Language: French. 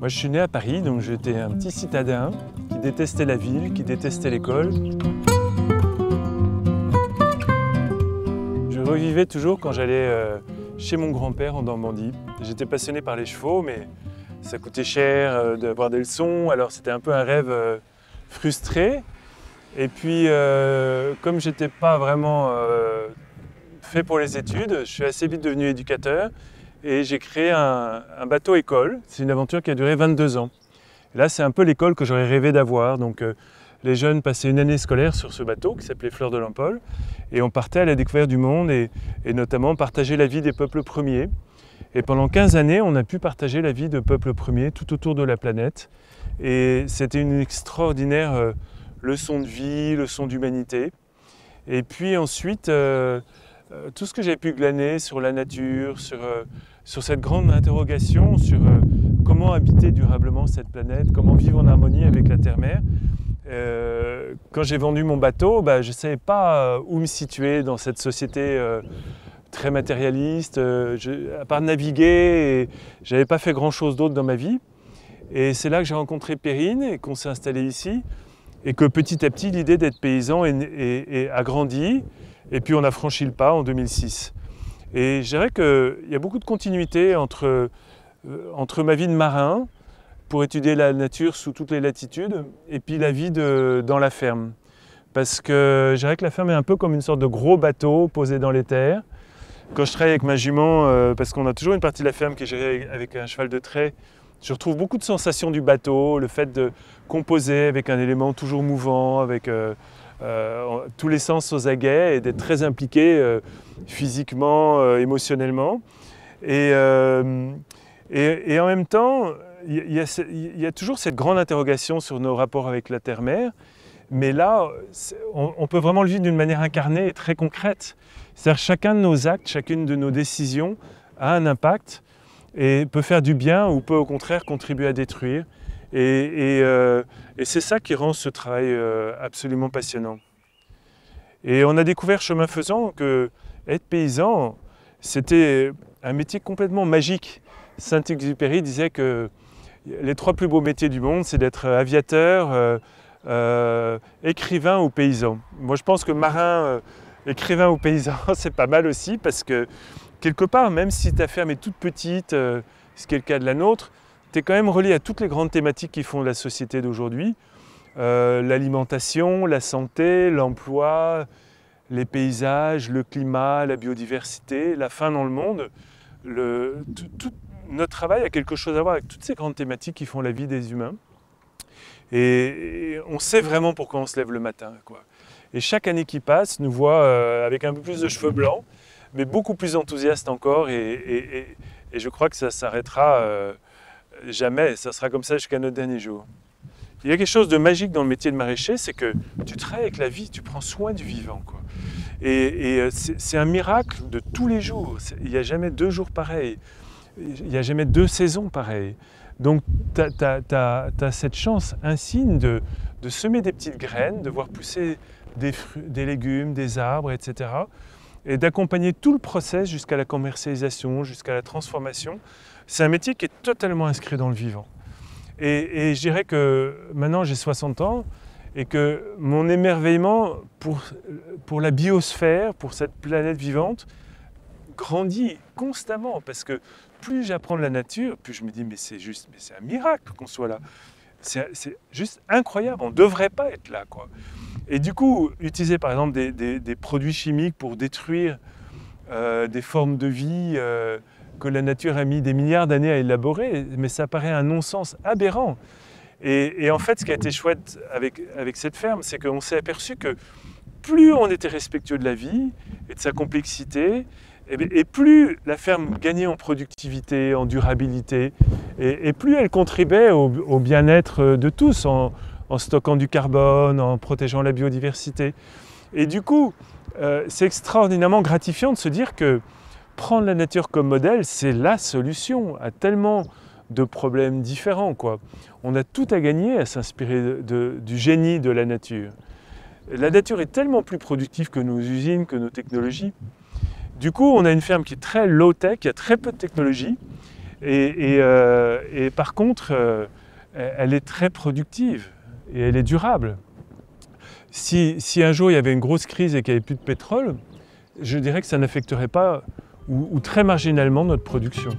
Moi, je suis né à Paris, donc j'étais un petit citadin qui détestait la ville, qui détestait l'école. Je revivais toujours quand j'allais chez mon grand-père en Normandie. J'étais passionné par les chevaux, mais ça coûtait cher d'avoir des leçons, alors c'était un peu un rêve frustré. Et puis, comme je n'étais pas vraiment fait pour les études, je suis assez vite devenu éducateur et j'ai créé un bateau école. C'est une aventure qui a duré 22 ans. Et là, c'est un peu l'école que j'aurais rêvé d'avoir. Donc, les jeunes passaient une année scolaire sur ce bateau qui s'appelait Fleur de l'Empole et on partait à la découverte du monde et notamment partager la vie des peuples premiers. Et pendant 15 années, on a pu partager la vie de peuples premiers tout autour de la planète. Et c'était une extraordinaire leçon de vie, leçon d'humanité. Et puis ensuite, tout ce que j'ai pu glaner sur la nature, sur cette grande interrogation sur comment habiter durablement cette planète, comment vivre en harmonie avec la terre-mère. Quand j'ai vendu mon bateau, je ne savais pas où me situer dans cette société très matérialiste. À part naviguer, je n'avais pas fait grand-chose d'autre dans ma vie. Et c'est là que j'ai rencontré Perrine et qu'on s'est installé ici. Et que petit à petit, l'idée d'être paysan a grandi. Et puis on a franchi le pas en 2006. Et je dirais qu'il y a beaucoup de continuité entre ma vie de marin, pour étudier la nature sous toutes les latitudes, et puis la vie dans la ferme. Parce que je dirais que la ferme est un peu comme une sorte de gros bateau posé dans les terres. Quand je travaille avec ma jument, parce qu'on a toujours une partie de la ferme qui est gérée avec un cheval de trait, je retrouve beaucoup de sensations du bateau, le fait de composer avec un élément toujours mouvant, avec tous les sens aux aguets et d'être très impliqué physiquement, émotionnellement. Et en même temps, il y a toujours cette grande interrogation sur nos rapports avec la terre-mère, mais là, on peut vraiment le vivre d'une manière incarnée et très concrète. C'est-à-dire chacun de nos actes, chacune de nos décisions a un impact et peut faire du bien ou peut au contraire contribuer à détruire. Et c'est ça qui rend ce travail absolument passionnant. Et on a découvert chemin faisant que être paysan, c'était un métier complètement magique. Saint-Exupéry disait que les 3 plus beaux métiers du monde, c'est d'être aviateur, écrivain ou paysan. Moi, je pense que marin, écrivain ou paysan, c'est pas mal aussi parce que quelque part, même si ta ferme est toute petite, ce qui est le cas de la nôtre, tu es quand même relié à toutes les grandes thématiques qui font la société d'aujourd'hui. L'alimentation, la santé, l'emploi, les paysages, le climat, la biodiversité, la faim dans le monde. Tout notre travail a quelque chose à voir avec toutes ces grandes thématiques qui font la vie des humains. Et on sait vraiment pourquoi on se lève le matin, quoi. Et chaque année qui passe nous voit avec un peu plus de cheveux blancs, mais beaucoup plus enthousiaste encore. Et je crois que ça ne s'arrêtera jamais. Ça sera comme ça jusqu'à notre dernier jour. Il y a quelque chose de magique dans le métier de maraîcher, c'est que tu travailles avec la vie, tu prends soin du vivant, quoi. Et c'est un miracle de tous les jours. Il n'y a jamais 2 jours pareils. Il n'y a jamais 2 saisons pareilles. Donc tu as cette chance insigne de semer des petites graines, de voir pousser des fruits, des légumes, des arbres, etc. Et d'accompagner tout le process jusqu'à la commercialisation, jusqu'à la transformation. C'est un métier qui est totalement inscrit dans le vivant. Et je dirais que maintenant j'ai 60 ans et que mon émerveillement pour la biosphère, pour cette planète vivante, grandit constamment parce que plus j'apprends de la nature, plus je me dis mais c'est un miracle qu'on soit là. C'est juste incroyable, on ne devrait pas être là, quoi. Et du coup, utiliser par exemple des produits chimiques pour détruire des formes de vie que la nature a mis des milliards d'années à élaborer, mais ça paraît un non-sens aberrant. Et en fait, ce qui a été chouette avec cette ferme, c'est qu'on s'est aperçu que plus on était respectueux de la vie et de sa complexité, et plus la ferme gagnait en productivité, en durabilité, et plus elle contribuait au bien-être de tous, en stockant du carbone, en protégeant la biodiversité. Et du coup, c'est extraordinairement gratifiant de se dire que prendre la nature comme modèle, c'est la solution à tellement de problèmes différents, quoi. On a tout à gagner à s'inspirer du génie de la nature. La nature est tellement plus productive que nos usines, que nos technologies. Du coup, on a une ferme qui est très low-tech, qui a très peu de technologie, Et par contre, elle est très productive et elle est durable. Si un jour il y avait une grosse crise et qu'il n'y avait plus de pétrole, je dirais que ça n'affecterait pas ou très marginalement notre production.